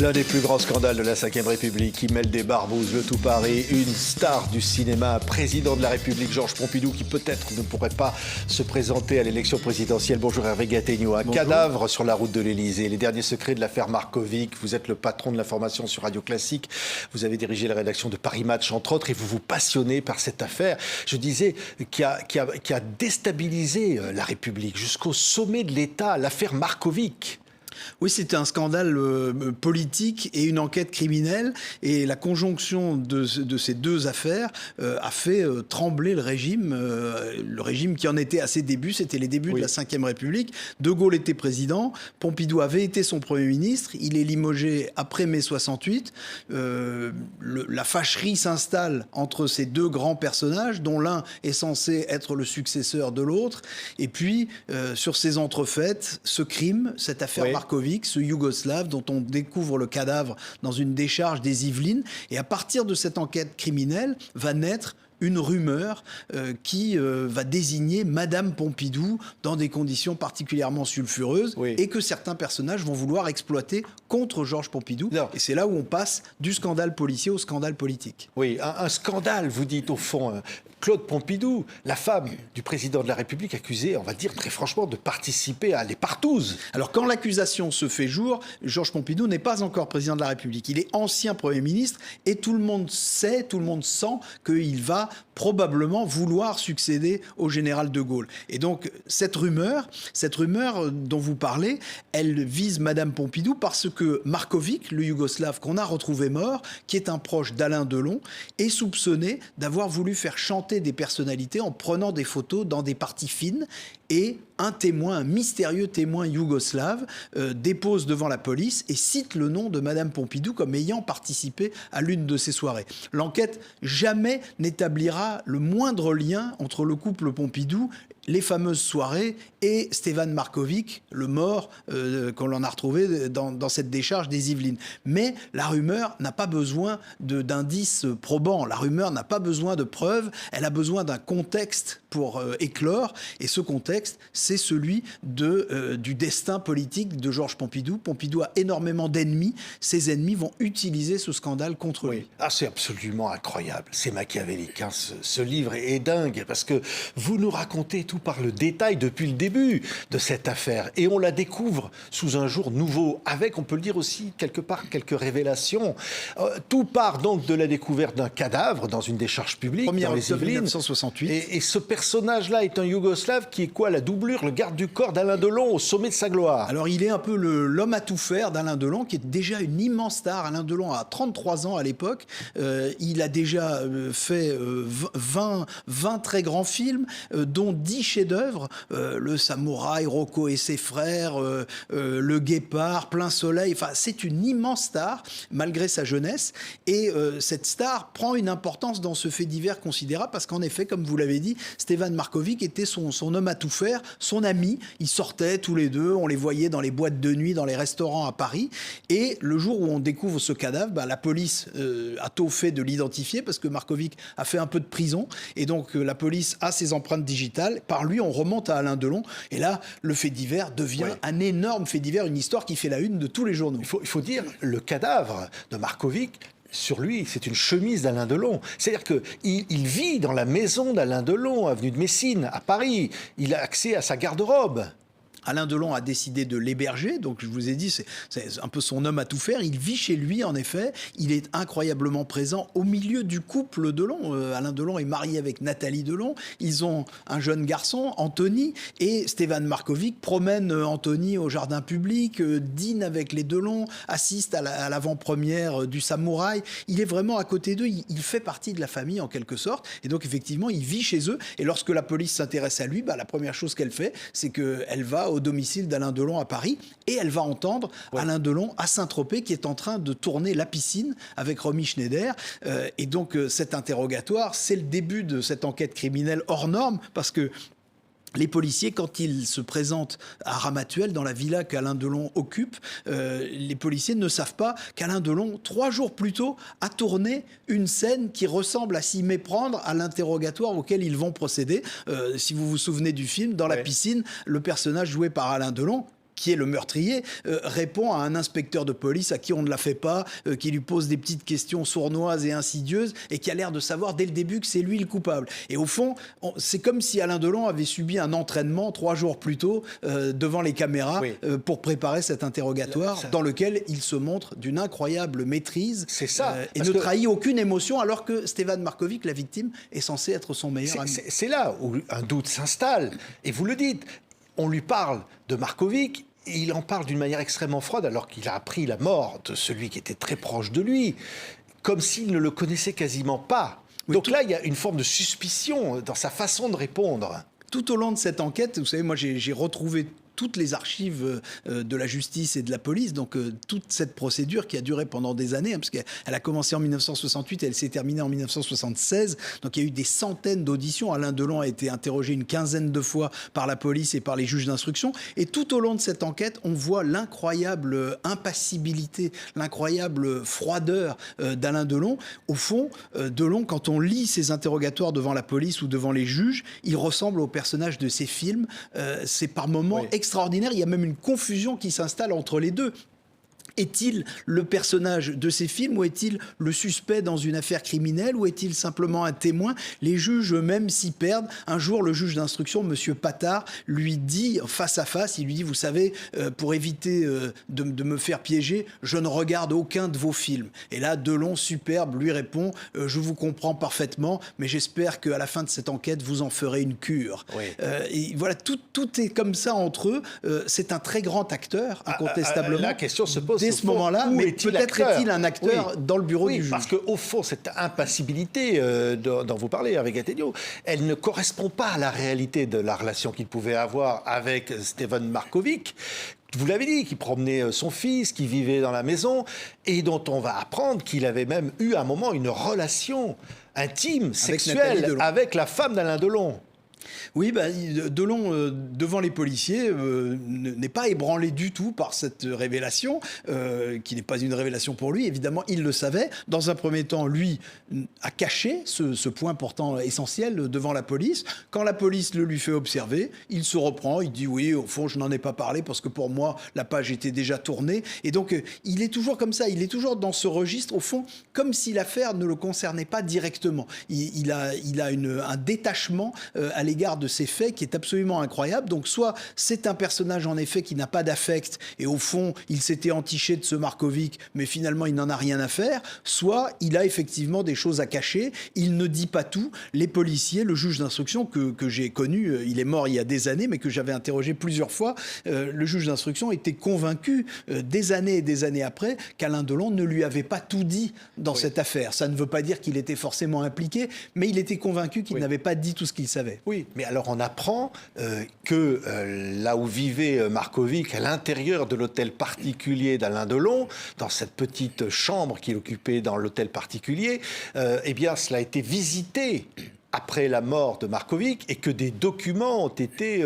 L'un des plus grands scandales de la Ve République qui mêle des barbouzes, le tout Paris, une star du cinéma, un président de la République, Georges Pompidou, qui peut-être ne pourrait pas se présenter à l'élection présidentielle. Bonjour Hervé Gattegno. Un cadavre sur la route de l'Élysée. Les derniers secrets de l'affaire Markovic. Vous êtes le patron de l'information sur Radio Classique. Vous avez dirigé la rédaction de Paris Match, entre autres, et vous vous passionnez par cette affaire. Je disais, qui a déstabilisé la République jusqu'au sommet de l'État, l'affaire Markovic. Oui, c'était un scandale politique et une enquête criminelle. Et la conjonction de ces deux affaires a fait trembler le régime qui en était à ses débuts. C'était les débuts de la Ve République. De Gaulle était président. Pompidou avait été son Premier ministre. Il est limogé après mai 68. La fâcherie s'installe entre ces deux grands personnages, dont l'un est censé être le successeur de l'autre. Et puis, sur ces entrefaites, ce crime, cette affaire Markovic, ce Yougoslave dont on découvre le cadavre dans une décharge des Yvelines. Et à partir de cette enquête criminelle va naître une rumeur qui va désigner Madame Pompidou dans des conditions particulièrement sulfureuses et que certains personnages vont vouloir exploiter contre Georges Pompidou. Et c'est là où on passe du scandale policier au scandale politique. Oui, un scandale, vous dites au fond. Claude Pompidou, la femme du président de la République, accusée, on va dire très franchement, de participer à les partouzes. Alors quand l'accusation se fait jour, Georges Pompidou n'est pas encore président de la République. Il est ancien Premier ministre et tout le monde sait, tout le monde sent qu'il va probablement vouloir succéder au général de Gaulle. Et donc cette rumeur dont vous parlez, elle vise Madame Pompidou parce que Markovic, le Yougoslave qu'on a retrouvé mort, qui est un proche d'Alain Delon, est soupçonné d'avoir voulu faire chanter des personnalités en prenant des photos dans des parties fines. Et un mystérieux témoin yougoslave dépose devant la police et cite le nom de Madame Pompidou comme ayant participé à l'une de ces soirées. L'enquête jamais n'établira le moindre lien entre le couple Pompidou, les fameuses soirées et Stevan Markovic, le mort qu'on en a retrouvé dans cette décharge des Yvelines. Mais la rumeur n'a pas besoin d'indices probants, la rumeur n'a pas besoin de preuves, elle a besoin d'un contexte pour éclore, et ce contexte, c'est celui du destin politique de Georges Pompidou. Pompidou a énormément d'ennemis, ses ennemis vont utiliser ce scandale contre lui. Ah, c'est absolument incroyable, c'est machiavélique, hein. Ce livre est dingue, parce que vous nous racontez tout par le détail depuis le début de cette affaire. Et on la découvre sous un jour nouveau, avec, on peut le dire aussi, quelque part, quelques révélations. Tout part donc de la découverte d'un cadavre dans une décharge publique, dans les Yvelines. 1968. Et ce personnage-là est un Yougoslave qui est quoi, la doublure, le garde du corps d'Alain Delon au sommet de sa gloire. Alors il est un peu l'homme à tout faire d'Alain Delon, qui est déjà une immense star. Alain Delon a 33 ans à l'époque. Il a déjà fait 20 très grands films, dont 10 chefs-d'œuvre, Le Samouraï, Rocco et ses frères, Le Guépard, Plein Soleil. Enfin, c'est une immense star, malgré sa jeunesse. Et cette star prend une importance dans ce fait divers considérable, parce qu'en effet, comme vous l'avez dit, Stevan Markovic était son homme à tout faire, son ami. Ils sortaient tous les deux, on les voyait dans les boîtes de nuit, dans les restaurants à Paris. Et le jour où on découvre ce cadavre, la police a tôt fait de l'identifier, parce que Markovic a fait un peu de prison. Et donc, la police a ses empreintes digitales. Par lui, on remonte à Alain Delon. Et là, le fait divers devient un énorme fait divers, une histoire qui fait la une de tous les journaux. Il faut dire, le cadavre de Markovic, sur lui, c'est une chemise d'Alain Delon. C'est-à-dire qu'il vit dans la maison d'Alain Delon, avenue de Messine, à Paris. Il a accès à sa garde-robe. Alain Delon a décidé de l'héberger, donc je vous ai dit, c'est un peu son homme à tout faire. Il vit chez lui, en effet. Il est incroyablement présent au milieu du couple Delon. Alain Delon est marié avec Nathalie Delon. Ils ont un jeune garçon, Anthony, et Stevan Markovic promène Anthony au jardin public, dîne avec les Delon, assiste à l'avant-première du Samouraï. Il est vraiment à côté d'eux. Il fait partie de la famille, en quelque sorte. Et donc, effectivement, il vit chez eux. Et lorsque la police s'intéresse à lui, la première chose qu'elle fait, c'est qu'elle va au domicile d'Alain Delon à Paris, et elle va entendre Alain Delon à Saint-Tropez qui est en train de tourner La Piscine avec Romy Schneider. Et donc cet interrogatoire, c'est le début de cette enquête criminelle hors norme, parce que les policiers, quand ils se présentent à Ramatuelle, dans la villa qu'Alain Delon occupe, les policiers ne savent pas qu'Alain Delon, 3 jours plus tôt, a tourné une scène qui ressemble à s'y méprendre à l'interrogatoire auquel ils vont procéder. Si vous vous souvenez du film, dans la piscine, le personnage joué par Alain Delon, qui est le meurtrier, répond à un inspecteur de police à qui on ne la fait pas, qui lui pose des petites questions sournoises et insidieuses et qui a l'air de savoir dès le début que c'est lui le coupable. Et au fond, c'est comme si Alain Delon avait subi un entraînement 3 jours plus tôt devant les caméras pour préparer cet interrogatoire dans lequel il se montre d'une incroyable maîtrise et ne trahit aucune émotion alors que Stevan Markovic, la victime, est censé être son meilleur ami. C'est là où un doute s'installe. Et vous le dites, on lui parle de Markovic, et il en parle d'une manière extrêmement froide alors qu'il a appris la mort de celui qui était très proche de lui, comme s'il ne le connaissait quasiment pas. Oui, donc là, il y a une forme de suspicion dans sa façon de répondre. Tout au long de cette enquête, vous savez, moi j'ai retrouvé toutes les archives de la justice et de la police, donc toute cette procédure qui a duré pendant des années, parce qu'elle a commencé en 1968 et elle s'est terminée en 1976, donc il y a eu des centaines d'auditions. Alain Delon a été interrogé une quinzaine de fois par la police et par les juges d'instruction, et tout au long de cette enquête, on voit l'incroyable impassibilité, l'incroyable froideur d'Alain Delon. Au fond, Delon, quand on lit ses interrogatoires devant la police ou devant les juges, il ressemble au personnage de ses films. C'est par moments extraordinaire. Il y a même une confusion qui s'installe entre les deux. Est-il le personnage de ces films ou est-il le suspect dans une affaire criminelle ou est-il simplement un témoin? Les juges eux-mêmes s'y perdent. Un jour, le juge d'instruction, M. Patard, lui dit face à face, il lui dit, vous savez, pour éviter de me faire piéger, je ne regarde aucun de vos films. Et là, Delon, superbe, lui répond, je vous comprends parfaitement, mais j'espère qu'à la fin de cette enquête, vous en ferez une cure. Oui. Et voilà, tout est comme ça entre eux. C'est un très grand acteur, incontestablement. La question se pose. Dès ce moment-là, mais peut-être est-il un acteur dans le bureau du juge. Parce qu'au fond, cette impassibilité dont vous parlez avec Gattegno, elle ne correspond pas à la réalité de la relation qu'il pouvait avoir avec Stevan Markovic. Vous l'avez dit, qui promenait son fils, qui vivait dans la maison, et dont on va apprendre qu'il avait même eu à un moment une relation intime, sexuelle, avec la femme d'Alain Delon. Oui, Delon, devant les policiers, n'est pas ébranlé du tout par cette révélation, qui n'est pas une révélation pour lui. Évidemment, il le savait. Dans un premier temps, lui a caché ce point pourtant essentiel devant la police. Quand la police le lui fait observer, il se reprend, il dit « oui, au fond, je n'en ai pas parlé parce que pour moi, la page était déjà tournée ». Et donc, il est toujours comme ça, il est toujours dans ce registre, au fond, comme si l'affaire ne le concernait pas directement. Il a un détachement à l'égard de ces faits qui est absolument incroyable. Donc soit c'est un personnage en effet qui n'a pas d'affect et au fond il s'était entiché de ce Markovic mais finalement il n'en a rien à faire, soit il a effectivement des choses à cacher, il ne dit pas tout. Les policiers, le juge d'instruction que j'ai connu, il est mort il y a des années mais que j'avais interrogé plusieurs fois, le juge d'instruction était convaincu des années et des années après qu'Alain Delon ne lui avait pas tout dit dans cette affaire. Ça ne veut pas dire qu'il était forcément impliqué, mais il était convaincu qu'il n'avait pas dit tout ce qu'il savait. Oui, mais alors on apprend que là où vivait Markovic, à l'intérieur de l'hôtel particulier d'Alain Delon, dans cette petite chambre qu'il occupait dans l'hôtel particulier, eh bien cela a été visité après la mort de Markovic et que des documents ont été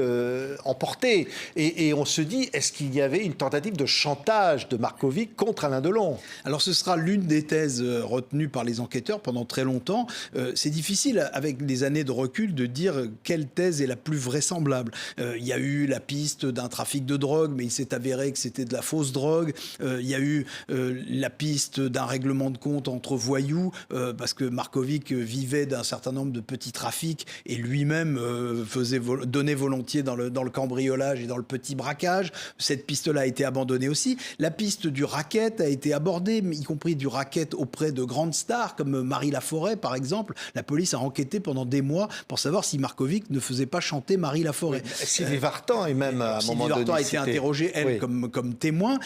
emportés. Et on se dit, est-ce qu'il y avait une tentative de chantage de Markovic contre Alain Delon? Alors ce sera l'une des thèses retenues par les enquêteurs pendant très longtemps. C'est difficile, avec des années de recul, de dire quelle thèse est la plus vraisemblable. Il y a eu la piste d'un trafic de drogue, mais il s'est avéré que c'était de la fausse drogue. Il y a eu la piste d'un règlement de compte entre voyous, parce que Markovic vivait d'un certain nombre de petits trafics et lui-même donnait volontiers dans le cambriolage et dans le petit braquage. Cette piste-là a été abandonnée aussi. La piste du racket a été abordée, y compris du racket auprès de grandes stars comme Marie Laforêt, par exemple. La police a enquêté pendant des mois pour savoir si Markovic ne faisait pas chanter Marie Laforêt. Oui, Sylvie Vartan est même à un moment donné. Sylvie Vartan a été interrogée, elle, comme témoin.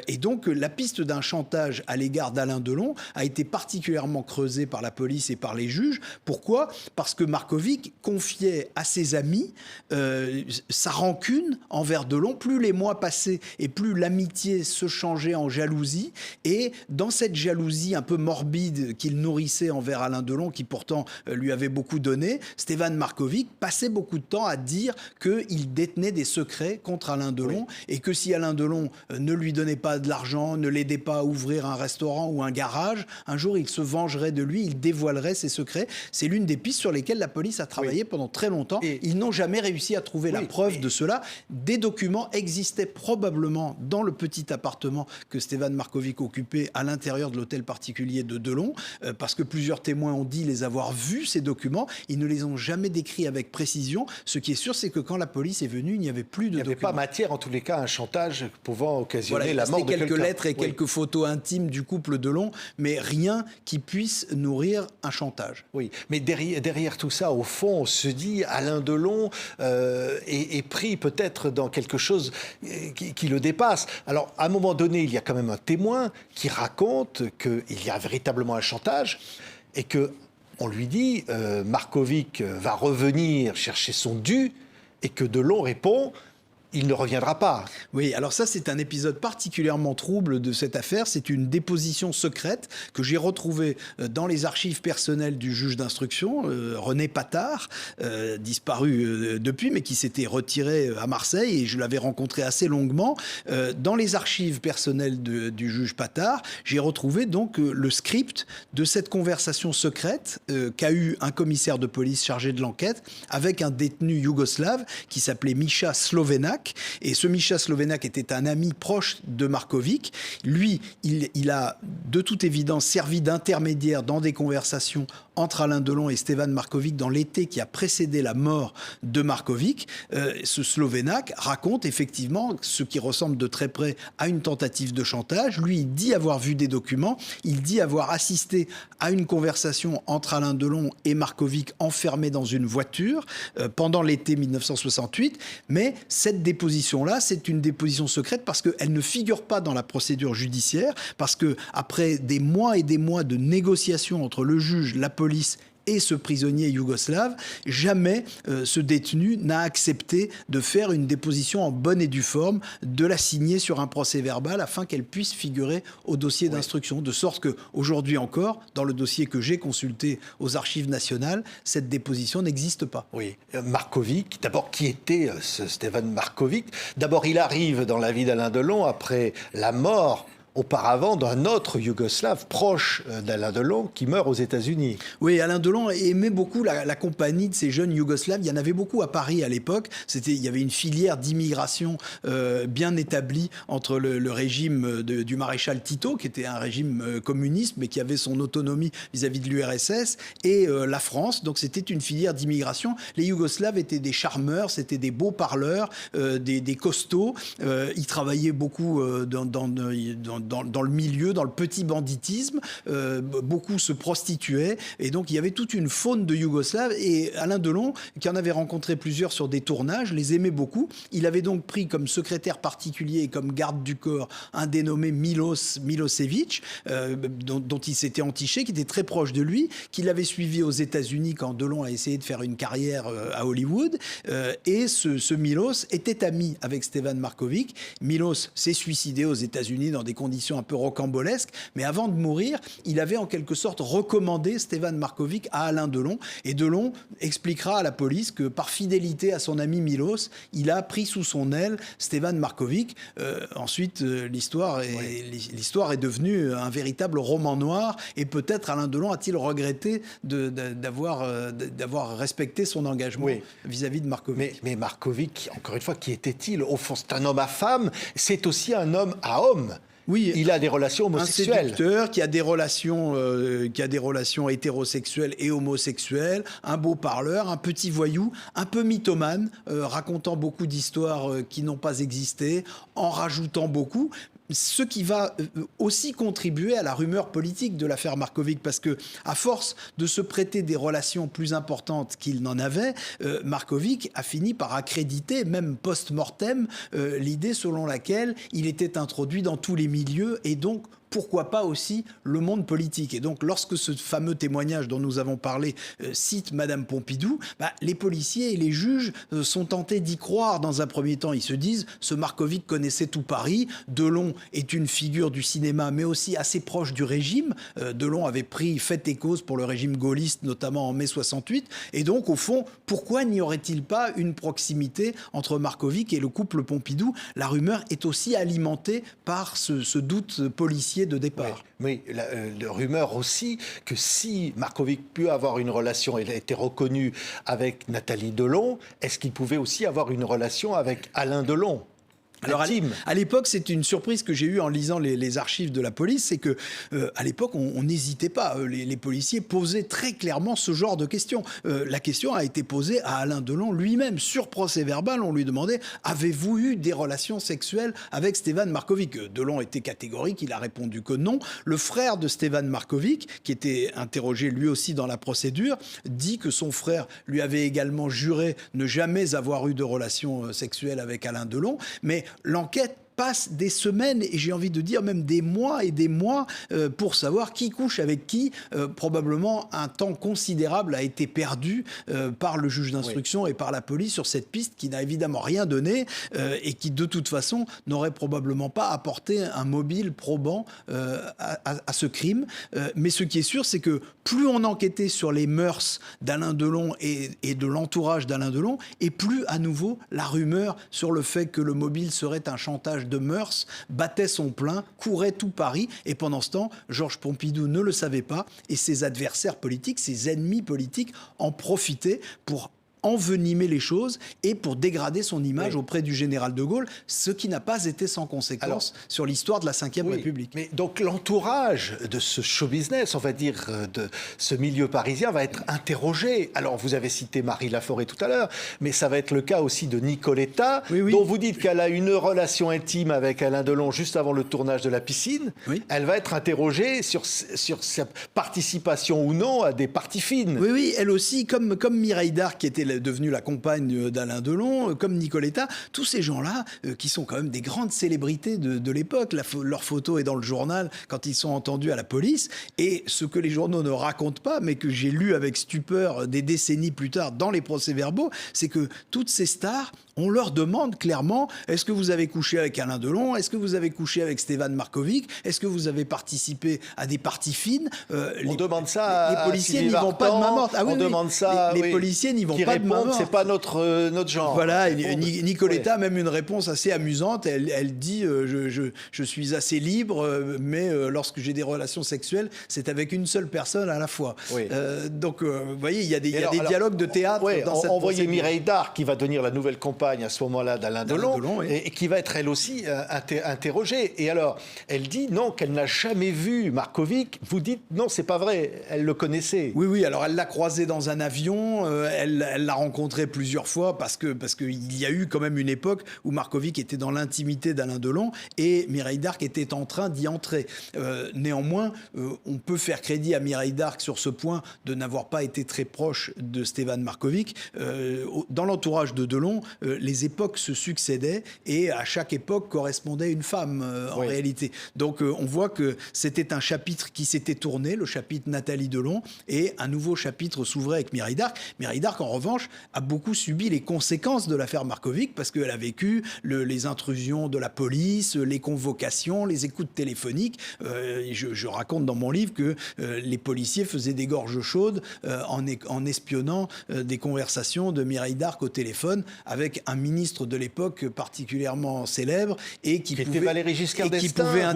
Et donc, la piste d'un chantage à l'égard d'Alain Delon a été particulièrement creusée par la police et par les juges. Pourquoi ? Parce que Markovic confiait à ses amis sa rancune envers Delon. Plus les mois passaient et plus l'amitié se changeait en jalousie. Et dans cette jalousie un peu morbide qu'il nourrissait envers Alain Delon, qui pourtant lui avait beaucoup donné, Stevan Markovic passait beaucoup de temps à dire qu'il détenait des secrets contre Alain Delon et que si Alain Delon ne lui donnait pas de l'argent, ne l'aidait pas à ouvrir un restaurant ou un garage, un jour il se vengerait de lui, il dévoilerait ses secrets. C'est l'une des pistes sur sur lesquels la police a travaillé pendant très longtemps. Ils n'ont jamais réussi à trouver la preuve de cela. Des documents existaient probablement dans le petit appartement que Stevan Markovic occupait à l'intérieur de l'hôtel particulier de Delon, parce que plusieurs témoins ont dit les avoir vus, ces documents. Ils ne les ont jamais décrits avec précision. Ce qui est sûr, c'est que quand la police est venue, il n'y avait plus de documents. Il n'y avait pas matière, en tous les cas, à un chantage pouvant occasionner la mort de quelqu'un. Quelques lettres et quelques photos intimes du couple Delon, mais rien qui puisse nourrir un chantage. Oui, mais derrière tout ça, au fond, on se dit Alain Delon est pris peut-être dans quelque chose qui le dépasse. Alors, à un moment donné, il y a quand même un témoin qui raconte qu'il y a véritablement un chantage et que on lui dit Markovic va revenir chercher son dû et que Delon répond il ne reviendra pas. Oui, alors ça, c'est un épisode particulièrement trouble de cette affaire. C'est une déposition secrète que j'ai retrouvée dans les archives personnelles du juge d'instruction, René Patard, disparu depuis, mais qui s'était retiré à Marseille, et je l'avais rencontré assez longuement. Dans les archives personnelles du juge Patard, j'ai retrouvé donc le script de cette conversation secrète qu'a eu un commissaire de police chargé de l'enquête avec un détenu yougoslave qui s'appelait Misha Slovenac. Et ce Misha Slovenac était un ami proche de Markovic. Lui, il a de toute évidence servi d'intermédiaire dans des conversations entre Alain Delon et Stevan Markovic dans l'été qui a précédé la mort de Markovic. Ce Slovenac raconte effectivement ce qui ressemble de très près à une tentative de chantage. Lui, il dit avoir vu des documents, il dit avoir assisté à une conversation entre Alain Delon et Markovic enfermés dans une voiture pendant l'été 1968. Mais cette déposition-là, c'est une déposition secrète parce qu'elle ne figure pas dans la procédure judiciaire, parce qu'après des mois et des mois de négociations entre le juge, la police et ce prisonnier yougoslave, jamais ce détenu n'a accepté de faire une déposition en bonne et due forme, de la signer sur un procès-verbal afin qu'elle puisse figurer au dossier d'instruction. De sorte qu'aujourd'hui encore, dans le dossier que j'ai consulté aux Archives nationales, cette déposition n'existe pas. Oui. Markovic, d'abord, qui était ce Stevan Markovic? D'abord, il arrive dans la vie d'Alain Delon après la mort auparavant d'un autre Yougoslave proche d'Alain Delon qui meurt aux États-Unis. Oui, Alain Delon aimait beaucoup la compagnie de ces jeunes Yougoslaves. Il y en avait beaucoup à Paris à l'époque. Il y avait une filière d'immigration bien établie entre le régime du maréchal Tito, qui était un régime communiste, mais qui avait son autonomie vis-à-vis de l'URSS, et la France. Donc c'était une filière d'immigration. Les Yougoslaves étaient des charmeurs, c'était des beaux parleurs, des costauds. Ils travaillaient beaucoup dans le milieu, dans le petit banditisme. Beaucoup se prostituaient. Et donc, il y avait toute une faune de Yougoslaves. Et Alain Delon, qui en avait rencontré plusieurs sur des tournages, les aimait beaucoup. Il avait donc pris comme secrétaire particulier et comme garde du corps un dénommé Milosevic, dont il s'était entiché, qui était très proche de lui, qui l'avait suivi aux États-Unis quand Delon a essayé de faire une carrière à Hollywood. Et ce Milos était ami avec Stevan Markovic. Milos s'est suicidé aux États-Unis dans des conditions un peu rocambolesques, mais avant de mourir, il avait en quelque sorte recommandé Stevan Markovic à Alain Delon, et Delon expliquera à la police que par fidélité à son ami Milos, il a pris sous son aile Stevan Markovic. Ensuite, l'histoire est devenue un véritable roman noir, et peut-être Alain Delon a-t-il regretté d'avoir respecté son engagement vis-à-vis de Markovic. Mais Markovic, encore une fois, qui était-il? Au fond, c'est un homme à femme, c'est aussi un homme à homme. Oui, il a des relations homosexuelles. Un séducteur qui a des relations hétérosexuelles et homosexuelles, un beau parleur, un petit voyou, un peu mythomane, racontant beaucoup d'histoires qui n'ont pas existé, en rajoutant beaucoup. Ce qui va aussi contribuer à la rumeur politique de l'affaire Markovic, parce que à force de se prêter des relations plus importantes qu'il n'en avait, Markovic a fini par accréditer, même post-mortem, l'idée selon laquelle il était introduit dans tous les milieux et donc pourquoi pas aussi le monde politique. Et donc, lorsque ce fameux témoignage dont nous avons parlé cite Madame Pompidou, les policiers et les juges sont tentés d'y croire dans un premier temps. Ils se disent, ce Markovic connaissait tout Paris, Delon est une figure du cinéma, mais aussi assez proche du régime. Delon avait pris fait et cause pour le régime gaulliste, notamment en mai 68. Et donc, au fond, pourquoi n'y aurait-il pas une proximité entre Markovic et le couple Pompidou? La rumeur est aussi alimentée par ce doute policier policiers de départ. Oui, la rumeur aussi que si Markovic peut avoir une relation, elle a été reconnue avec Nathalie Delon, est-ce qu'il pouvait aussi avoir une relation avec Alain Delon ? Alors à l'époque, c'est une surprise que j'ai eue en lisant les archives de la police, c'est que à l'époque, on n'hésitait pas. Les policiers posaient très clairement ce genre de questions. La question a été posée à Alain Delon lui-même sur procès-verbal. On lui demandait « Avez-vous eu des relations sexuelles avec Stéphane Markovic ?» Delon était catégorique, il a répondu que non. Le frère de Stéphane Markovic, qui était interrogé lui aussi dans la procédure, dit que son frère lui avait également juré ne jamais avoir eu de relations sexuelles avec Alain Delon. Mais l'enquête passe des semaines et j'ai envie de dire même des mois et des mois pour savoir qui couche avec qui. Probablement un temps considérable a été perdu par le juge d'instruction et par la police sur cette piste qui n'a évidemment rien donné et qui de toute façon n'aurait probablement pas apporté un mobile probant à ce crime. Mais ce qui est sûr, c'est que plus on enquêtait sur les mœurs d'Alain Delon et de l'entourage d'Alain Delon, et plus à nouveau la rumeur sur le fait que le mobile serait un chantage de mœurs battait son plein, courait tout Paris. Et pendant ce temps, Georges Pompidou ne le savait pas. Et ses adversaires politiques, ses ennemis politiques en profitaient pour envenimer les choses et pour dégrader son image auprès du général de Gaulle, ce qui n'a pas été sans conséquence sur l'histoire de la Ve République. Mais donc l'entourage de ce show business, on va dire, de ce milieu parisien va être interrogé. Alors vous avez cité Marie Laforêt tout à l'heure, mais ça va être le cas aussi de Nicoletta, dont vous dites qu'elle a une relation intime avec Alain Delon juste avant le tournage de La Piscine. Elle va être interrogée sur sa participation ou non à des parties fines. Oui, elle aussi, comme Mireille Darc, qui était devenue la compagne d'Alain Delon, comme Nicoletta, tous ces gens-là, qui sont quand même des grandes célébrités de l'époque. Leur photo est dans le journal quand ils sont entendus à la police. Et ce que les journaux ne racontent pas, mais que j'ai lu avec stupeur des décennies plus tard dans les procès-verbaux, c'est que toutes ces stars, on leur demande clairement, est-ce que vous avez couché avec Alain Delon? Est-ce que vous avez couché avec Stéphane Markovic? Est-ce que vous avez participé à des parties fines? On demande ça les policiers n'y vont pas de main morte. On demande ça. Les policiers n'y vont pas de main morte. C'est pas notre genre. Voilà, Nicoletta a même une réponse assez amusante. Elle dit je suis assez libre, mais lorsque j'ai des relations sexuelles, c'est avec une seule personne à la fois. Donc, vous voyez, il y a des dialogues de théâtre dans cette on voyait procédure. Mireille Darc, qui va devenir la nouvelle compagne à ce moment-là d'Alain Delon, et qui va être elle aussi interrogée. Et alors, elle dit non, qu'elle n'a jamais vu Markovic. Vous dites non, c'est pas vrai, elle le connaissait. Oui, alors elle l'a croisé dans un avion, elle l'a rencontré plusieurs fois parce qu'il y a eu quand même une époque où Markovic était dans l'intimité d'Alain Delon et Mireille Darc était en train d'y entrer. Néanmoins, on peut faire crédit à Mireille Darc sur ce point de n'avoir pas été très proche de Stéphane Markovic. Dans l'entourage de Delon, les époques se succédaient et à chaque époque correspondait une femme en réalité. Donc on voit que c'était un chapitre qui s'était tourné, le chapitre Nathalie Delon, et un nouveau chapitre s'ouvrait avec Mireille Darc. Mireille Darc, en revanche, a beaucoup subi les conséquences de l'affaire Markovic parce qu'elle a vécu les intrusions de la police, les convocations, les écoutes téléphoniques. Je raconte dans mon livre que les policiers faisaient des gorges chaudes en espionnant des conversations de Mireille Darc au téléphone avec un ministre de l'époque particulièrement célèbre et qui pouvait, Valéry Giscard d'Estaing,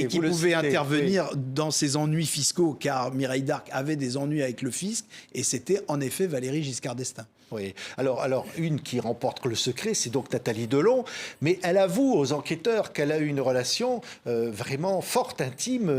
qui pouvait intervenir dans ses ennuis fiscaux, car Mireille Darc avait des ennuis avec le fisc, et c'était en effet Valéry Giscard d'Estaing. Oui. Alors, une qui remporte le secret, c'est donc Nathalie Delon, mais elle avoue aux enquêteurs qu'elle a eu une relation vraiment forte, intime,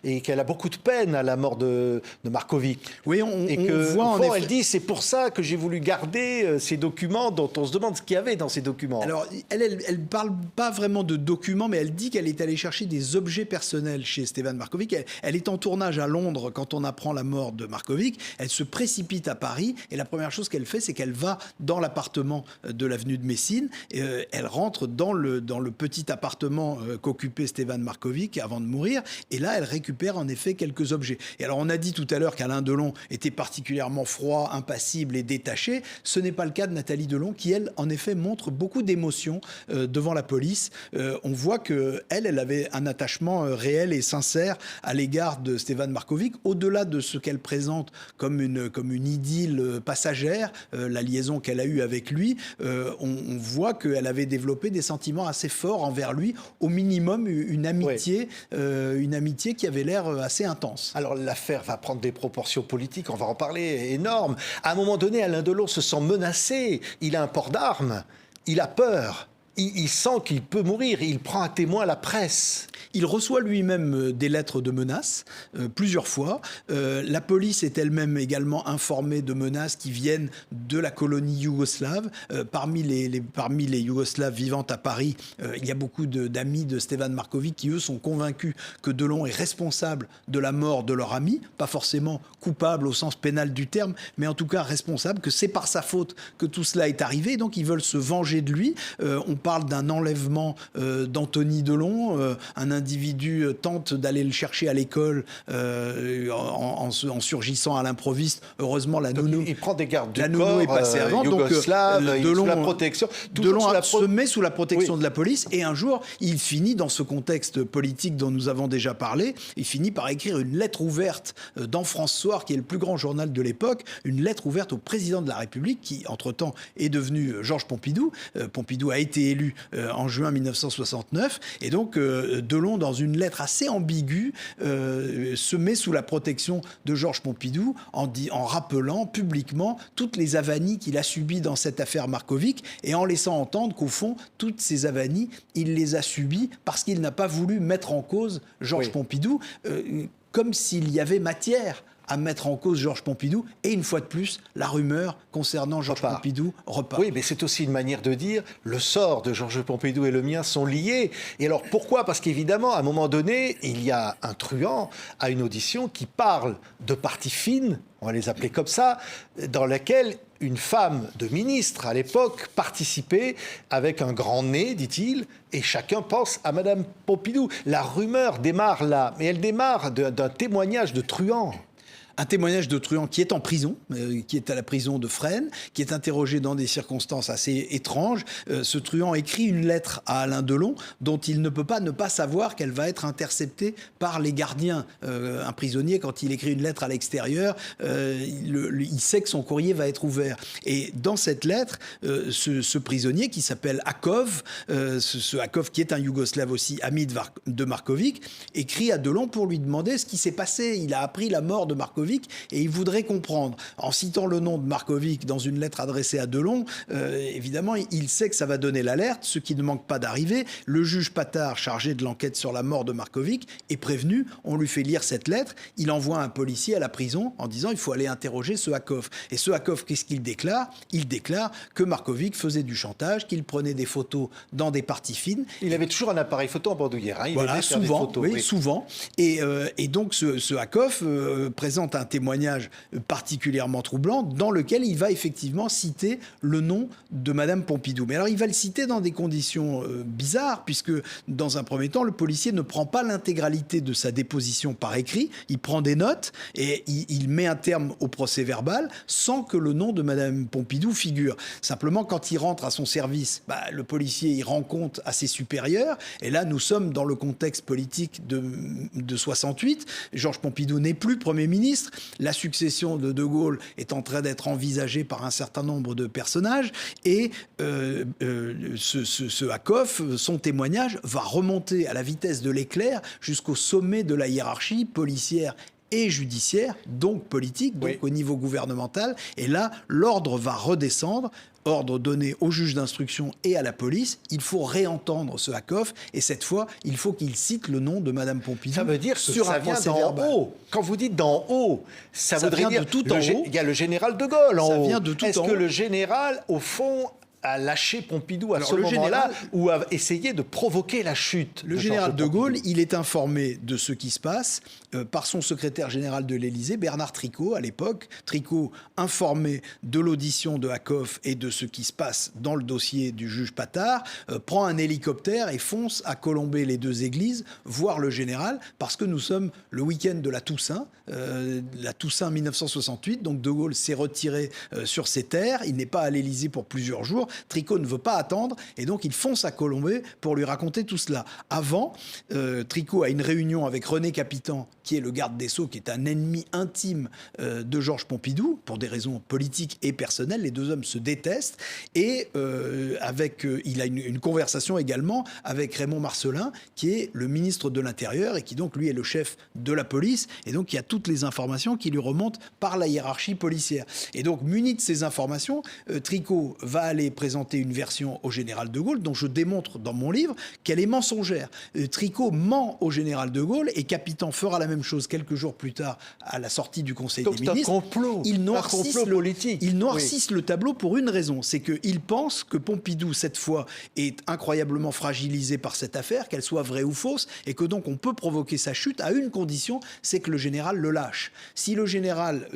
et qu'elle a beaucoup de peine à la mort de Markovic. Oui, on voit en effet. Elle dit, c'est pour ça que j'ai voulu garder ces documents dont on se demande ce qu'il y avait dans ces documents. Alors, elle parle pas vraiment de documents, mais elle dit qu'elle est allée chercher des objets personnels chez Stéphane Markovic. Elle est en tournage à Londres quand on apprend la mort de Markovic. Elle se précipite à Paris, et la première chose qu'elle fait, c'est qu'elle va dans l'appartement de l'avenue de Messine. Elle rentre dans le petit appartement qu'occupait Stéphane Markovic avant de mourir. Et là, elle récupère en effet quelques objets. Et alors, on a dit tout à l'heure qu'Alain Delon était particulièrement froid, impassible et détaché. Ce n'est pas le cas de Nathalie Delon, qui, elle, en effet, montre beaucoup d'émotion devant la police. On voit qu'elle avait un attachement réel et sincère à l'égard de Stéphane Markovic, au-delà de ce qu'elle présente comme une idylle passagère passagère, la liaison qu'elle a eue avec lui, on voit qu'elle avait développé des sentiments assez forts envers lui, au minimum une amitié qui avait l'air assez intense. Alors l'affaire va prendre des proportions politiques, on va en parler, énormes. À un moment donné, Alain Delon se sent menacé, il a un port d'armes, il a peur. Il sent qu'il peut mourir, il prend à témoin la presse. Il reçoit lui-même des lettres de menaces, plusieurs fois. La police est elle-même également informée de menaces qui viennent de la colonie yougoslave. Parmi les Yougoslaves vivant à Paris, il y a beaucoup d'amis de Stevan Marković qui, eux, sont convaincus que Delon est responsable de la mort de leur ami, pas forcément coupable au sens pénal du terme, mais en tout cas responsable, que c'est par sa faute que tout cela est arrivé. Donc ils veulent se venger de lui. On parle d'un enlèvement d'Anthony Delon. Un individu tente d'aller le chercher à l'école en surgissant à l'improviste. Heureusement, la nounou... Il prend des gardes du corps est passée avant. Yougoslave, Delon, sous la protection. Delon se met sous la protection de la police. Et un jour, il finit, dans ce contexte politique dont nous avons déjà parlé, il finit par écrire une lettre ouverte dans France Soir, qui est le plus grand journal de l'époque, une lettre ouverte au président de la République, qui, entre-temps, est devenu Georges Pompidou. Pompidou a été élu en juin 1969. Et donc, Delon, dans une lettre assez ambiguë, se met sous la protection de Georges Pompidou en rappelant publiquement toutes les avanies qu'il a subies dans cette affaire Marković et en laissant entendre qu'au fond, toutes ces avanies, il les a subies parce qu'il n'a pas voulu mettre en cause Georges Pompidou, comme s'il y avait matière à mettre en cause Georges Pompidou. Et une fois de plus, la rumeur concernant Georges Pompidou repart. Oui, mais c'est aussi une manière de dire le sort de Georges Pompidou et le mien sont liés. Et alors pourquoi ? Parce qu'évidemment, à un moment donné, il y a un truand à une audition qui parle de parties fines, on va les appeler comme ça, dans laquelle une femme de ministre à l'époque participait avec un grand nez, dit-il, et chacun pense à Madame Pompidou. La rumeur démarre là, mais elle démarre d'un témoignage de truand. Un témoignage de truand qui est en prison, qui est à la prison de Fresnes, qui est interrogé dans des circonstances assez étranges. Ce truand écrit une lettre à Alain Delon dont il ne peut pas ne pas savoir qu'elle va être interceptée par les gardiens. Un prisonnier, quand il écrit une lettre à l'extérieur, il sait que son courrier va être ouvert. Et dans cette lettre, ce prisonnier qui s'appelle Akov, ce Akov qui est un Yougoslave aussi, ami de Marković, écrit à Delon pour lui demander ce qui s'est passé. Il a appris la mort de Marković et il voudrait comprendre. En citant le nom de Marković dans une lettre adressée à Delon, évidemment, il sait que ça va donner l'alerte, ce qui ne manque pas d'arriver. Le juge Patard, chargé de l'enquête sur la mort de Marković, est prévenu. On lui fait lire cette lettre. Il envoie un policier à la prison en disant il faut aller interroger ce Akov. Et ce Akov, qu'est-ce qu'il déclare ? Il déclare que Marković faisait du chantage, qu'il prenait des photos dans des parties fines. Il avait toujours un appareil photo en bandoulière. Hein. Voilà, souvent. Oui, souvent. Et donc, ce Akov présente un témoignage particulièrement troublant dans lequel il va effectivement citer le nom de Madame Pompidou. Mais alors, il va le citer dans des conditions bizarres, puisque dans un premier temps, le policier ne prend pas l'intégralité de sa déposition par écrit, il prend des notes et il met un terme au procès verbal sans que le nom de Madame Pompidou figure. Simplement, quand il rentre à son service, le policier y rend compte à ses supérieurs, et là, nous sommes dans le contexte politique de 68. Georges Pompidou n'est plus Premier ministre. La succession de De Gaulle est en train d'être envisagée par un certain nombre de personnages. Et ce Akov, son témoignage, va remonter à la vitesse de l'éclair jusqu'au sommet de la hiérarchie policière et judiciaire, donc politique, donc au niveau gouvernemental. Et là, l'ordre va redescendre. Ordre donné au juge d'instruction et à la police, il faut réentendre ce Akov, et cette fois, il faut qu'il cite le nom de Madame Pompidou. Ça veut dire que ça vient d'en haut. Quand vous dites d'en haut, ça voudrait dire de tout en haut. Il y a le général de Gaulle en haut. Ça vient de tout en haut. Est-ce que le général, au fond, a lâché Pompidou ce moment-là, ou a essayé de provoquer la chute? Le général de Gaulle, il est informé de ce qui se passe par son secrétaire général de l'Élysée, Bernard Tricot, à l'époque. Tricot, informé de l'audition de Akov et de ce qui se passe dans le dossier du juge Patard, prend un hélicoptère et fonce à Colombey-les-Deux-Églises voir le général, parce que nous sommes le week-end de la Toussaint 1968, donc de Gaulle s'est retiré sur ses terres, il n'est pas à l'Élysée pour plusieurs jours. Tricot ne veut pas attendre et donc il fonce à Colombey pour lui raconter tout cela. Avant, Tricot a une réunion avec René Capitan, qui est le garde des Sceaux, qui est un ennemi intime de Georges Pompidou, pour des raisons politiques et personnelles. Les deux hommes se détestent. Et il a une conversation également avec Raymond Marcellin, qui est le ministre de l'Intérieur et qui donc, lui, est le chef de la police. Et donc, il y a toutes les informations qui lui remontent par la hiérarchie policière. Et donc, muni de ces informations, Tricot va aller présenter une version au général de Gaulle, dont je démontre dans mon livre qu'elle est mensongère. Tricot ment au général de Gaulle et Capitan fera la même chose quelques jours plus tard à la sortie du Conseil donc des ministres. Donc c'est un complot, politique. Ils noircissent le tableau pour une raison, c'est qu'ils pensent que Pompidou, cette fois, est incroyablement fragilisé par cette affaire, qu'elle soit vraie ou fausse, et que donc on peut provoquer sa chute à une condition, c'est que le général le lâche. Si le général...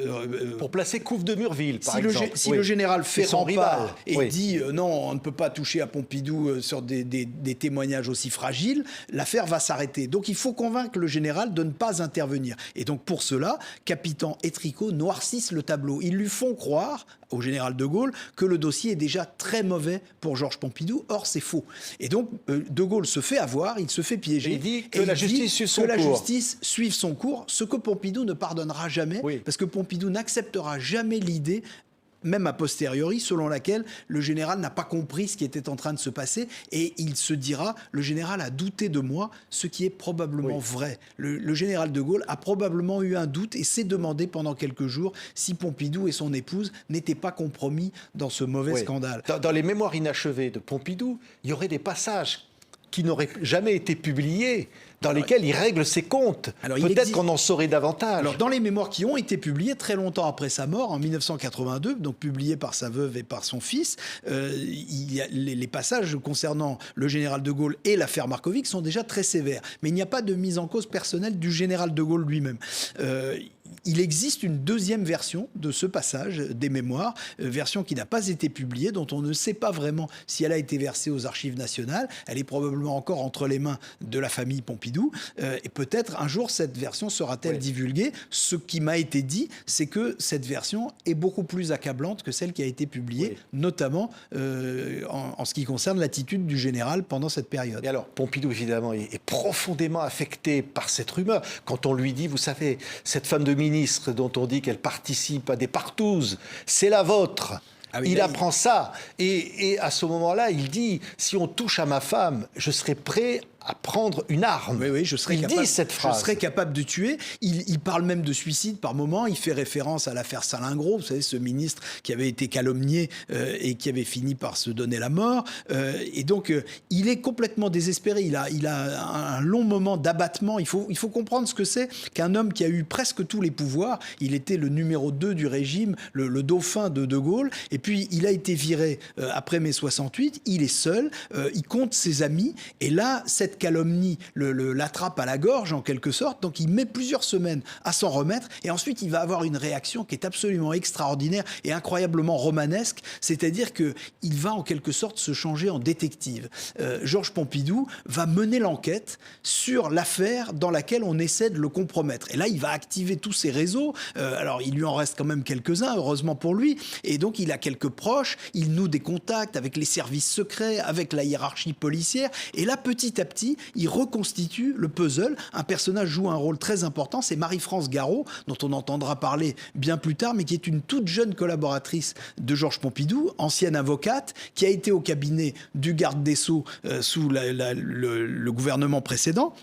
pour placer Couve de Murville, par exemple. Si le général fait rempart et oui. dit non, on ne peut pas toucher à Pompidou sur des témoignages aussi fragiles, l'affaire va s'arrêter. Donc il faut convaincre le général de ne pas intervenir. Et donc pour cela, Capitan et Tricot noircissent le tableau. Ils lui font croire au général de Gaulle que le dossier est déjà très mauvais pour Georges Pompidou. Or, c'est faux. Et donc, de Gaulle se fait avoir, il se fait piéger. Et il dit que la justice suive son cours, ce que Pompidou ne pardonnera jamais, parce que Pompidou n'acceptera jamais l'idée, même a posteriori, selon laquelle le général n'a pas compris ce qui était en train de se passer et il se dira « le général a douté de moi », ce qui est probablement vrai. Le général de Gaulle a probablement eu un doute et s'est demandé pendant quelques jours si Pompidou et son épouse n'étaient pas compromis dans ce mauvais scandale. Dans les mémoires inachevées de Pompidou, il y aurait des passages qui n'auraient jamais été publiés, dans lesquels il règle ses comptes. Peut-être qu'on en saurait davantage. Alors, dans les mémoires qui ont été publiées très longtemps après sa mort, en 1982, donc publiées par sa veuve et par son fils, il y a les passages concernant le général de Gaulle et l'affaire Markovic sont déjà très sévères. Mais il n'y a pas de mise en cause personnelle du général de Gaulle lui-même. Il existe une deuxième version de ce passage des mémoires, version qui n'a pas été publiée, dont on ne sait pas vraiment si elle a été versée aux archives nationales. Elle est probablement encore entre les mains de la famille Pompidou. Et peut-être un jour, cette version sera-t-elle divulguée. Ce qui m'a été dit, c'est que cette version est beaucoup plus accablante que celle qui a été publiée, notamment en ce qui concerne l'attitude du général pendant cette période. Et alors, Pompidou, évidemment, est profondément affecté par cette rumeur. Quand on lui dit, vous savez, cette femme de ministre dont on dit qu'elle participe à des partouzes, c'est la vôtre. Il apprend ça. Et à ce moment-là, il dit, si on touche à ma femme, je serai prêt à prendre une arme. Oui, je serais capable, dit cette phrase. Je serais capable de tuer. Il parle même de suicide par moment. Il fait référence à l'affaire Salingro, vous savez, ce ministre qui avait été calomnié et qui avait fini par se donner la mort. Et donc, il est complètement désespéré. Il a un long moment d'abattement. Il faut comprendre ce que c'est qu'un homme qui a eu presque tous les pouvoirs. Il était le numéro 2 du régime, le dauphin de Gaulle. Et puis, il a été viré après mai 68. Il est seul. Il compte ses amis. Et là, cette calomnie l'attrape à la gorge en quelque sorte, donc il met plusieurs semaines à s'en remettre et ensuite il va avoir une réaction qui est absolument extraordinaire et incroyablement romanesque, c'est-à-dire qu'il va en quelque sorte se changer en détective. Georges Pompidou va mener l'enquête sur l'affaire dans laquelle on essaie de le compromettre et là il va activer tous ses réseaux, alors il lui en reste quand même quelques-uns, heureusement pour lui, et donc il a quelques proches, il noue des contacts avec les services secrets, avec la hiérarchie policière et là petit à petit il reconstitue le puzzle. Un personnage joue un rôle très important, c'est Marie-France Garot, dont on entendra parler bien plus tard, mais qui est une toute jeune collaboratrice de Georges Pompidou, ancienne avocate, qui a été au cabinet du garde des Sceaux sous le gouvernement précédent.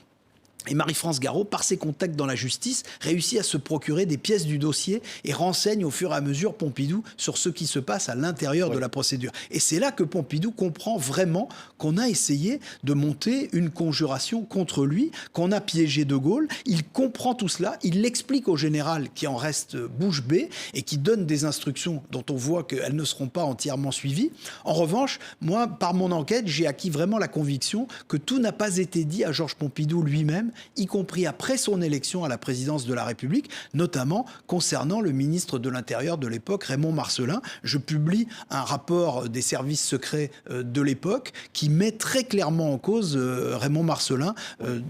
Et Marie-France Garot, par ses contacts dans la justice, réussit à se procurer des pièces du dossier et renseigne au fur et à mesure Pompidou sur ce qui se passe à l'intérieur de la procédure. Et c'est là que Pompidou comprend vraiment qu'on a essayé de monter une conjuration contre lui, qu'on a piégé de Gaulle. Il comprend tout cela, il l'explique au général qui en reste bouche bée et qui donne des instructions dont on voit qu'elles ne seront pas entièrement suivies. En revanche, moi, par mon enquête, j'ai acquis vraiment la conviction que tout n'a pas été dit à Georges Pompidou lui-même, y compris après son élection à la présidence de la République, notamment concernant le ministre de l'Intérieur de l'époque, Raymond Marcellin. Je publie un rapport des services secrets de l'époque qui met très clairement en cause Raymond Marcellin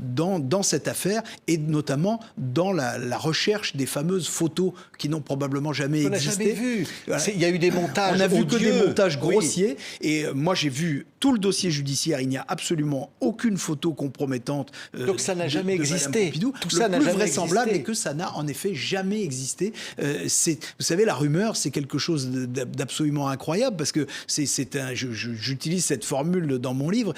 dans cette affaire et notamment dans la recherche des fameuses photos qui n'ont probablement jamais existé. On n'a jamais vu. Il y a eu des montages On n'a vu que odieux. des montages grossiers. Et moi, j'ai vu tout le dossier judiciaire, il n'y a absolument aucune photo compromettante. Donc ça n'a jamais existé. Tout ça n'a jamais existé. Le plus vraisemblable est que ça n'a en effet jamais existé. Vous savez, la rumeur, c'est quelque chose d'absolument incroyable parce que j'utilise cette formule dans mon livre.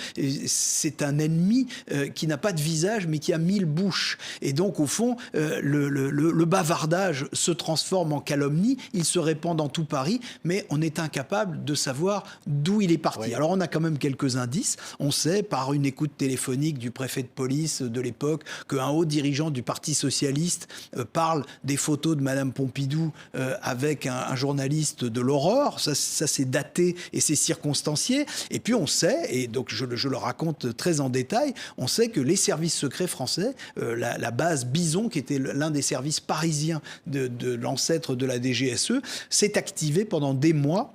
C'est un ennemi qui n'a pas de visage mais qui a 1000 bouches. Et donc au fond, le bavardage se transforme en calomnie. Il se répand dans tout Paris, mais on est incapable de savoir d'où il est parti. Oui. Alors on a quand même quelques indices. On sait par une écoute téléphonique du préfet de police de l'époque qu'un haut dirigeant du Parti socialiste parle des photos de Madame Pompidou avec un journaliste de l'Aurore. Ça c'est daté et c'est circonstancié. Et puis on sait, et donc je le raconte très en détail, on sait que les services secrets français, la base Bison, qui était l'un des services parisiens de l'ancêtre de la DGSE, s'est activée pendant des mois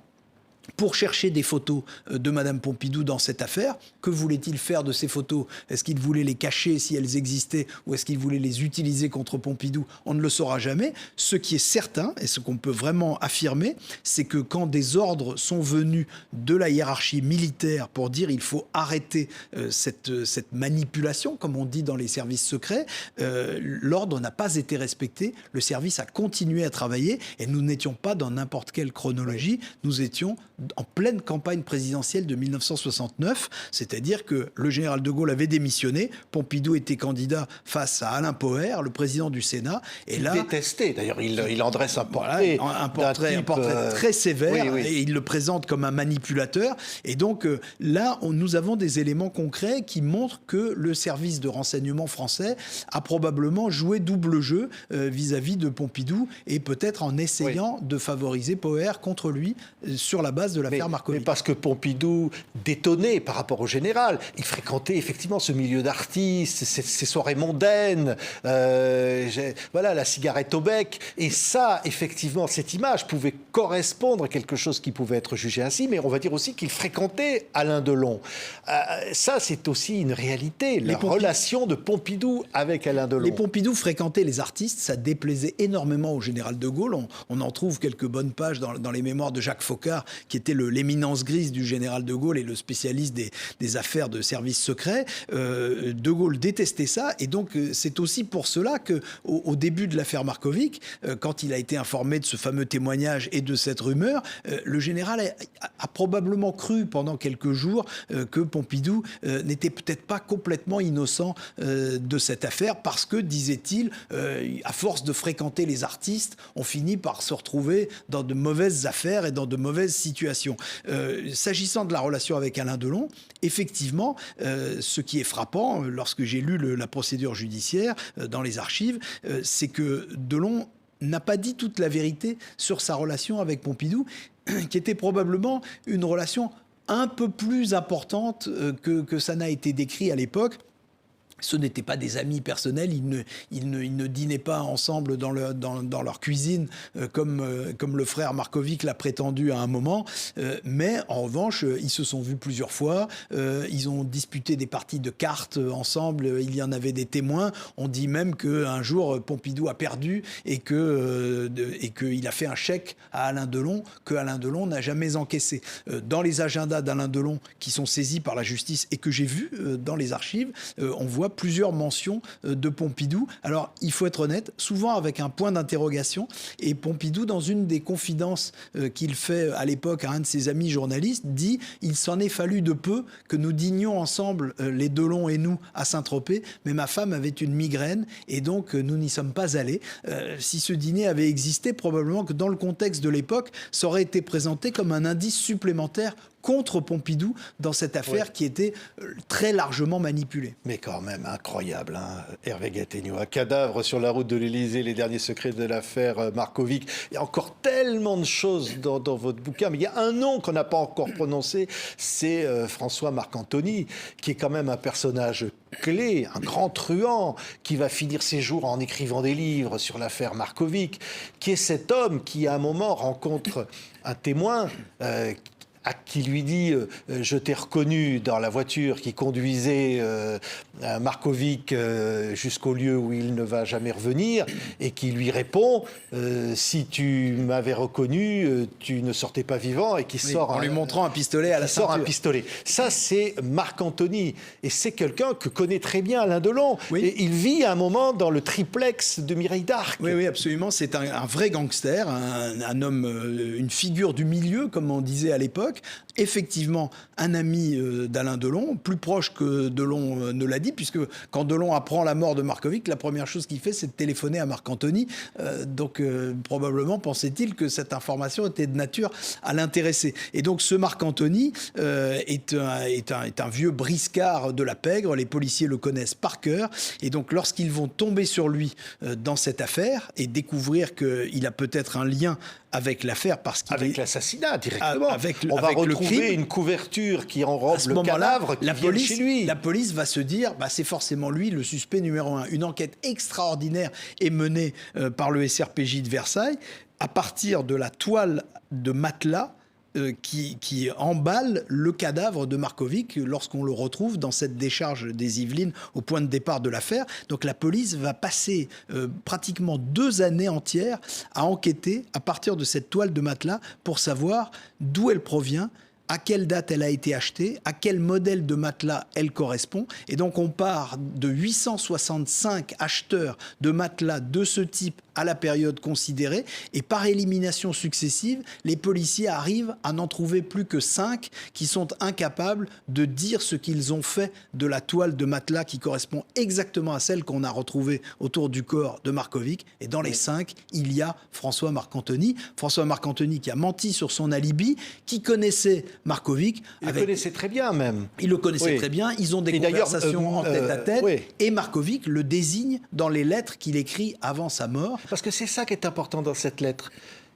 pour chercher des photos de Madame Pompidou dans cette affaire. Que voulait-il faire de ces photos? Est-ce qu'il voulait les cacher si elles existaient ou est-ce qu'il voulait les utiliser contre Pompidou? On ne le saura jamais. Ce qui est certain, et ce qu'on peut vraiment affirmer, c'est que quand des ordres sont venus de la hiérarchie militaire pour dire il faut arrêter cette manipulation, comme on dit dans les services secrets, l'ordre n'a pas été respecté. Le service a continué à travailler et nous n'étions pas dans n'importe quelle chronologie. Nous étions en pleine campagne présidentielle de 1969, c'est-à-dire que le général de Gaulle avait démissionné, Pompidou était candidat face à Alain Poher, le président du Sénat, et il là détestait. D'ailleurs, il en dresse un portrait, un portrait très sévère, oui. Et il le présente comme un manipulateur. Et donc là, nous avons des éléments concrets qui montrent que le service de renseignement français a probablement joué double jeu vis-à-vis de Pompidou et peut-être en essayant de favoriser Poher contre lui sur la base de l'affaire Markovic. Mais parce que Pompidou détonnait par rapport au général. Il fréquentait effectivement ce milieu d'artistes, ces soirées mondaines, la cigarette au bec. Et ça, effectivement, cette image pouvait correspondre à quelque chose qui pouvait être jugé ainsi, mais on va dire aussi qu'il fréquentait Alain Delon. Ça, c'est aussi une réalité, la relation de Pompidou avec Alain Delon. Les Pompidou fréquentaient les artistes, ça déplaisait énormément au général de Gaulle. On en trouve quelques bonnes pages dans les mémoires de Jacques Foccart, qui était l'éminence grise du général de Gaulle et le spécialiste des affaires de services secrets. De Gaulle détestait ça, et donc c'est aussi pour cela qu'au début de l'affaire Markovic, quand il a été informé de ce fameux témoignage et de cette rumeur, le général a probablement cru pendant quelques jours que Pompidou n'était peut-être pas complètement innocent de cette affaire, parce que, disait-il, à force de fréquenter les artistes, on finit par se retrouver dans de mauvaises affaires et dans de mauvaises situations. S'agissant de la relation avec Alain Delon, effectivement, ce qui est frappant, lorsque j'ai lu la procédure judiciaire dans les archives, c'est que Delon n'a pas dit toute la vérité sur sa relation avec Pompidou, qui était probablement une relation un peu plus importante que ça n'a été décrit à l'époque. Ce n'étaient pas des amis personnels, ils ne dînaient pas ensemble dans leur cuisine comme le frère Markovic l'a prétendu à un moment, mais en revanche, ils se sont vus plusieurs fois, ils ont disputé des parties de cartes ensemble, il y en avait des témoins. On dit même qu'un jour, Pompidou a perdu et qu'il a fait un chèque à Alain Delon que Alain Delon n'a jamais encaissé. Dans les agendas d'Alain Delon qui sont saisis par la justice et que j'ai vus dans les archives, on voit plusieurs mentions de Pompidou. Alors, il faut être honnête, souvent avec un point d'interrogation. Et Pompidou, dans une des confidences qu'il fait à l'époque à un de ses amis journalistes, dit « Il s'en est fallu de peu que nous dînions ensemble, les Delon et nous, à Saint-Tropez, mais ma femme avait une migraine et donc nous n'y sommes pas allés. » Si ce dîner avait existé, probablement que dans le contexte de l'époque, ça aurait été présenté comme un indice supplémentaire contre Pompidou dans cette affaire qui était très largement manipulée. Mais quand même incroyable, hein, Hervé Gattegno. Un cadavre sur la route de l'Élysée, les derniers secrets de l'affaire Markovic. Il y a encore tellement de choses dans votre bouquin, mais il y a un nom qu'on n'a pas encore prononcé, c'est François Marc-Antony, qui est quand même un personnage clé, un grand truand, qui va finir ses jours en écrivant des livres sur l'affaire Markovic, qui est cet homme qui, à un moment, rencontre un témoin qui lui dit je t'ai reconnu dans la voiture qui conduisait Markovic jusqu'au lieu où il ne va jamais revenir, et qui lui répond si tu m'avais reconnu, tu ne sortais pas vivant, et qui sort en lui montrant un pistolet à la ceinture. Sort un pistolet. Ça, c'est Marc Antony, et c'est quelqu'un que connaît très bien Alain Delon. Oui. Et il vit à un moment dans le triplex de Mireille d'Arc. Oui, absolument. C'est un vrai gangster, un homme, une figure du milieu, comme on disait à l'époque. Effectivement, un ami d'Alain Delon, plus proche que Delon ne l'a dit, puisque quand Delon apprend la mort de Markovic, la première chose qu'il fait, c'est de téléphoner à Marc Antony. Donc, probablement pensait-il que cette information était de nature à l'intéresser. Et donc, ce Marc Antony est un vieux briscard de la pègre. Les policiers le connaissent par cœur. Et donc, lorsqu'ils vont tomber sur lui dans cette affaire et découvrir qu'il a peut-être un lien avec l'affaire, parce qu'il avec l'assassinat directement. On va avec retrouver une couverture qui enrobe le cadavre qui vient chez lui. La police va se dire, c'est forcément lui le suspect numéro 1. Une enquête extraordinaire est menée par le SRPJ de Versailles à partir de la toile de matelas qui emballe le cadavre de Markovic lorsqu'on le retrouve dans cette décharge des Yvelines au point de départ de l'affaire. Donc la police va passer pratiquement 2 années entières à enquêter à partir de cette toile de matelas pour savoir d'où elle provient, à quelle date elle a été achetée, à quel modèle de matelas elle correspond. Et donc on part de 865 acheteurs de matelas de ce type à la période considérée, et par élimination successive, les policiers arrivent à n'en trouver plus que 5 qui sont incapables de dire ce qu'ils ont fait de la toile de matelas qui correspond exactement à celle qu'on a retrouvée autour du corps de Markovic. Et dans les 5, il y a François Marc Antony. François Marc Antony qui a menti sur son alibi, qui connaissait Markovic. Il le connaissait très bien même. Il le connaissait très bien. Ils ont des conversations en tête à tête. Et Markovic le désigne dans les lettres qu'il écrit avant sa mort. Parce que c'est ça qui est important dans cette lettre.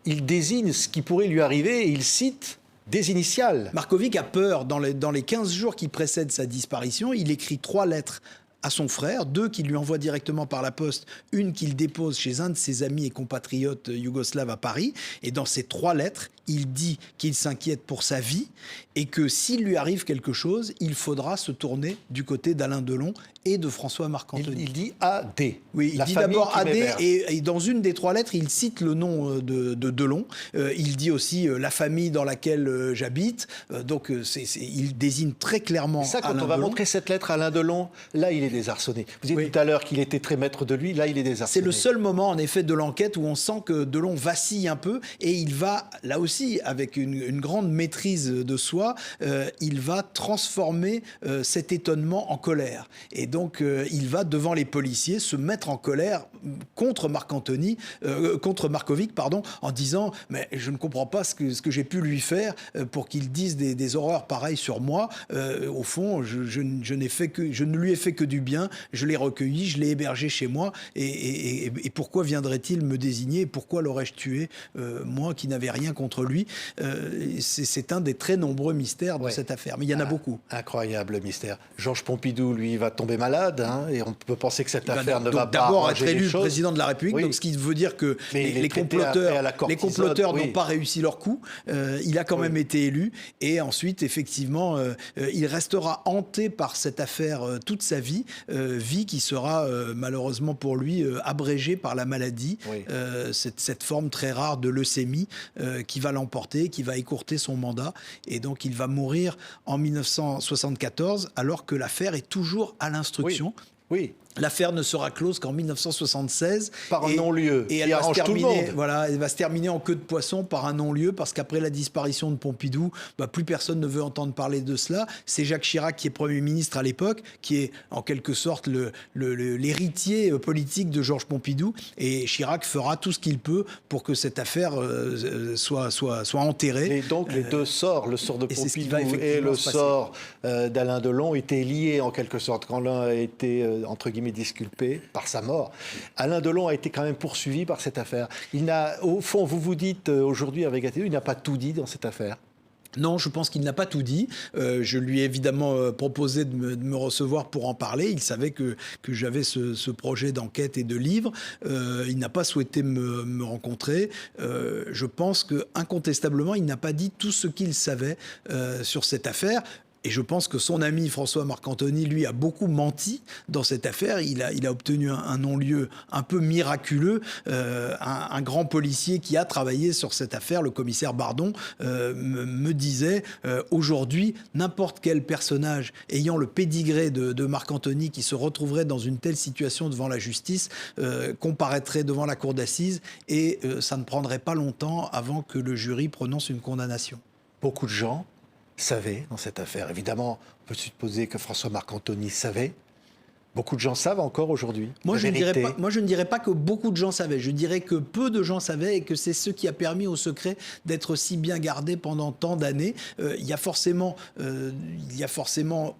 Il désigne ce qui pourrait lui arriver et il cite des initiales. Markovic a peur. Dans les 15 jours qui précèdent sa disparition, il écrit 3 lettres à son frère, 2 qu'il lui envoie directement par la poste, une qu'il dépose chez un de ses amis et compatriotes yougoslaves à Paris. Et dans ces 3 lettres, il dit qu'il s'inquiète pour sa vie et que s'il lui arrive quelque chose, il faudra se tourner du côté d'Alain Delon et de François Marc Antony. Il dit AD. Oui, il dit d'abord AD et dans une des 3 lettres, il cite le nom de Delon. Il dit aussi la famille dans laquelle j'habite. Donc il désigne très clairement ça, quand Alain on va Delon. montrer cette lettre à Alain Delon, là il est désarçonné. Vous disiez tout à l'heure qu'il était très maître de lui, là il est désarçonné. C'est le seul moment en effet de l'enquête où on sent que Delon vacille un peu et il va là aussi avec une grande maîtrise de soi, il va transformer cet étonnement en colère. Et donc il va devant les policiers se mettre en colère contre Marc Antony, contre Markovic, en disant mais je ne comprends pas ce que j'ai pu lui faire pour qu'il dise des horreurs pareilles sur moi. Au fond, je ne lui ai fait que du bien. Je l'ai recueilli, je l'ai hébergé chez moi. Et pourquoi viendrait-il me désigner? Pourquoi l'aurais-je tué, moi qui n'avais rien contre lui? C'est un des très nombreux mystères de cette affaire. Mais il y en a beaucoup. Incroyable mystère. Georges Pompidou, lui, va tomber malade. Et on peut penser que cette affaire ne va pas d'abord être élu les choses. Président de la République, donc ce qui veut dire que les comploteurs n'ont pas réussi leur coup. Il a quand même été élu. Et ensuite, effectivement, il restera hanté par cette affaire toute sa vie. Vie qui sera malheureusement pour lui abrégée par la maladie. Cette forme très rare de leucémie qui va l'emporter, qui va écourter son mandat. Et donc, il va mourir en 1974 alors que l'affaire est toujours à l'instruction. Oui. L'affaire ne sera close qu'en 1976. Par un non-lieu. Et elle va se terminer, elle va se terminer en queue de poisson par un non-lieu, parce qu'après la disparition de Pompidou, plus personne ne veut entendre parler de cela. C'est Jacques Chirac qui est Premier ministre à l'époque, qui est en quelque sorte l'héritier politique de Georges Pompidou. Et Chirac fera tout ce qu'il peut pour que cette affaire soit enterrée. Et donc les deux sorts, le sort de Pompidou et le sort d'Alain Delon, étaient liés en quelque sorte. Quand l'un a été, entre guillemets, disculpé par sa mort, Alain Delon a été quand même poursuivi par cette affaire. Au fond, vous vous dites aujourd'hui avec ATV, il n'a pas tout dit dans cette affaire. Non, je pense qu'il n'a pas tout dit. Je lui ai évidemment proposé de me recevoir pour en parler. Il savait que j'avais ce projet d'enquête et de livre. Il n'a pas souhaité me rencontrer. Je pense qu'incontestablement, il n'a pas dit tout ce qu'il savait sur cette affaire. Et je pense que son ami François Marcantoni, lui, a beaucoup menti dans cette affaire. Il a obtenu un non-lieu un peu miraculeux. Un grand policier qui a travaillé sur cette affaire, le commissaire Bardon, me disait aujourd'hui, n'importe quel personnage ayant le pédigré de Marcantoni qui se retrouverait dans une telle situation devant la justice comparaîtrait devant la cour d'assises et ça ne prendrait pas longtemps avant que le jury prononce une condamnation. Beaucoup de gens savaient dans cette affaire. Évidemment, on peut supposer que François Marcantoni savait. Beaucoup de gens savent encore aujourd'hui. Moi, je ne dirais pas que beaucoup de gens savaient. Je dirais que peu de gens savaient et que c'est ce qui a permis au secret d'être si bien gardé pendant tant d'années. Il y a forcément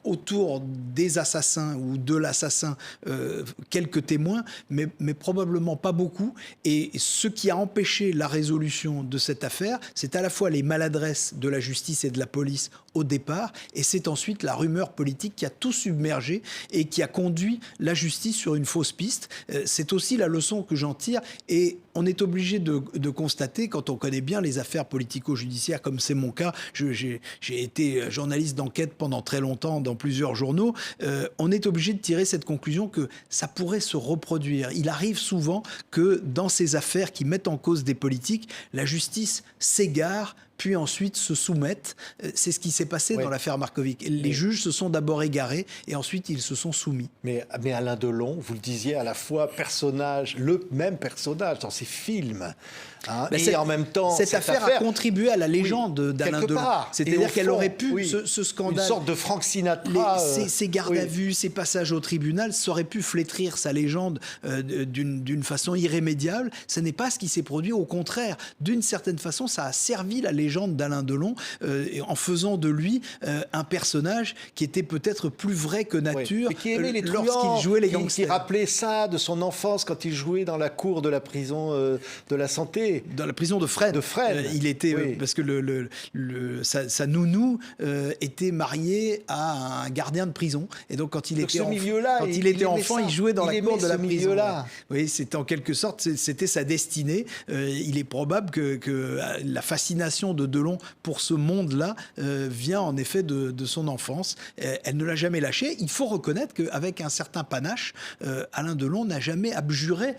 autour des assassins ou de l'assassin quelques témoins, mais probablement pas beaucoup. Et ce qui a empêché la résolution de cette affaire, c'est à la fois les maladresses de la justice et de la police au départ, et c'est ensuite la rumeur politique qui a tout submergé et qui a conduit la justice sur une fausse piste. C'est aussi la leçon que j'en tire, et on est obligé de constater, quand on connaît bien les affaires politico-judiciaires, comme c'est mon cas, j'ai été journaliste d'enquête pendant très longtemps dans plusieurs journaux, on est obligé de tirer cette conclusion que ça pourrait se reproduire. Il arrive souvent que dans ces affaires qui mettent en cause des politiques, la justice s'égare, puis ensuite se soumettent. C'est ce qui s'est passé dans l'affaire Markovic. Les juges se sont d'abord égarés et ensuite ils se sont soumis. Mais Alain Delon, vous le disiez, à la fois personnage, le même personnage dans ses films. Hein, et en même temps, cette affaire a contribué à la légende d'Alain Delon. C'est-à-dire qu'elle aurait pu, ce scandale... Une sorte de Frank Sinatra. Ces gardes à vue, ces passages au tribunal, ça aurait pu flétrir sa légende d'une façon irrémédiable. Ce n'est pas ce qui s'est produit. Au contraire, d'une certaine façon, ça a servi la légende d'Alain Delon en faisant de lui un personnage qui était peut-être plus vrai que nature lorsqu'il jouait les gangsters. Qui rappelait ça de son enfance quand il jouait dans la cour de la prison de la Santé. Dans la prison de Fresnes. Il était parce que sa nounou était mariée à un gardien de prison, et donc quand il était enfant, il jouait dans la cour de la prison. Oui, c'était en quelque sorte, c'était sa destinée. Il est probable que la fascination de Delon pour ce monde-là vient en effet de son enfance. Elle ne l'a jamais lâché. Il faut reconnaître qu'avec un certain panache, Alain Delon n'a jamais abjuré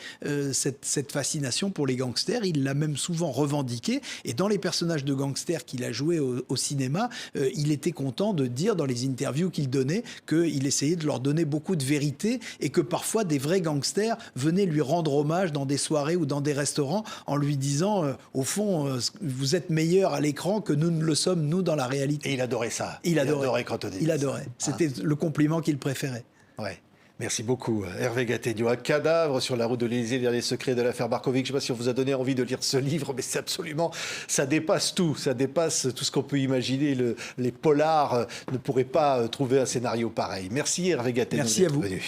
cette fascination pour les gangsters. Il l'a même souvent revendiqué. Et dans les personnages de gangsters qu'il a joués au cinéma, il était content de dire dans les interviews qu'il donnait qu'il essayait de leur donner beaucoup de vérité et que parfois des vrais gangsters venaient lui rendre hommage dans des soirées ou dans des restaurants en lui disant au fond, vous êtes meilleur à l'écran que nous ne le sommes, nous, dans la réalité. Et il adorait ça. Il adorait quand on dit Il adorait. C'était le compliment qu'il préférait. Ouais. Merci beaucoup, Hervé Gattegno. Un cadavre sur la route de l'Élysée, vers les secrets de l'affaire Markovic. Je ne sais pas si on vous a donné envie de lire ce livre, mais c'est absolument, ça dépasse tout. Ça dépasse tout ce qu'on peut imaginer. Les polars ne pourraient pas trouver un scénario pareil. Merci, Hervé Gattegno. Merci à vous. Venu.